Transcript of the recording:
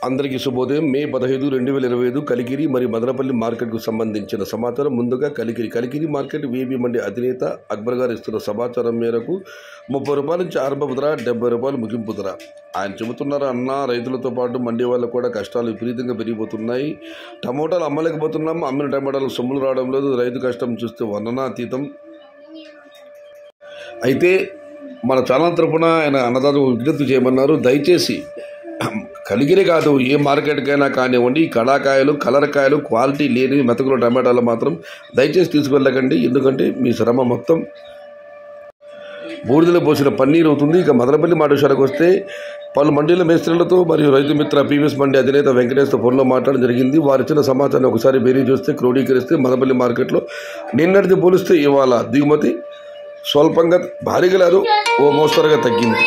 అందరికీ శుభోదయం. మే 15, 2025 కలికిరి మరియు మదనపల్లి మార్కెట్కు సంబంధించిన సమాచారం. ముందుగా కలికిరి మార్కెట్ వీబీ మండి అధినేత అక్బర్ గారు ఇస్తున్న సమాచారం మేరకు 30 రూపాయల నుంచి ఆరంభ ధర, 70 రూపాయలు ముగింపు ధర. ఆయన చెబుతున్నారు, అన్న రైతులతో పాటు మండి వాళ్ళకు కూడా కష్టాలు విపరీతంగా పెరిగిపోతున్నాయి. టమోటాలు అమ్మలేకపోతున్నాము, అమ్మిన టమాటాలు సొమ్ములు రావడం లేదు. రైతు కష్టం చూస్తే వర్ణనాతీతం. అయితే మన ఛానల్ తరఫున ఆయన అన్నదాతకు విజ్ఞప్తి చేయమన్నారు. దయచేసి కలిగిరి కాదు, ఏ మార్కెట్కైనా కానివ్వండి, కళాకాయలు, కలర్ కాయలు, క్వాలిటీ లేని మెతకుల టమాటాలు మాత్రం దయచేసి తీసుకెళ్ళకండి. ఎందుకంటే మీ శ్రమ మొత్తం బూడిదలో పోసిన పన్నీరు అవుతుంది. ఇక మదనపల్లి మాటశాలకు వస్తే పలు మండీల మేస్త్రీలతో మరియు రైతు మిత్ర పీవీఎస్ మండి అధినేత వెంకటేశ్వర ఫోన్లో మాట్లాడడం జరిగింది. వారు ఇచ్చిన సమాచారాన్ని ఒకసారి బేరీ చూస్తే క్రోడీకరిస్తే మదనపల్లి మార్కెట్లో నిన్నటిది పోలిస్తే ఇవాళ దిగుమతి స్వల్పంగా భారీగా లేదు, ఓ మోస్తరుగా తగ్గింది.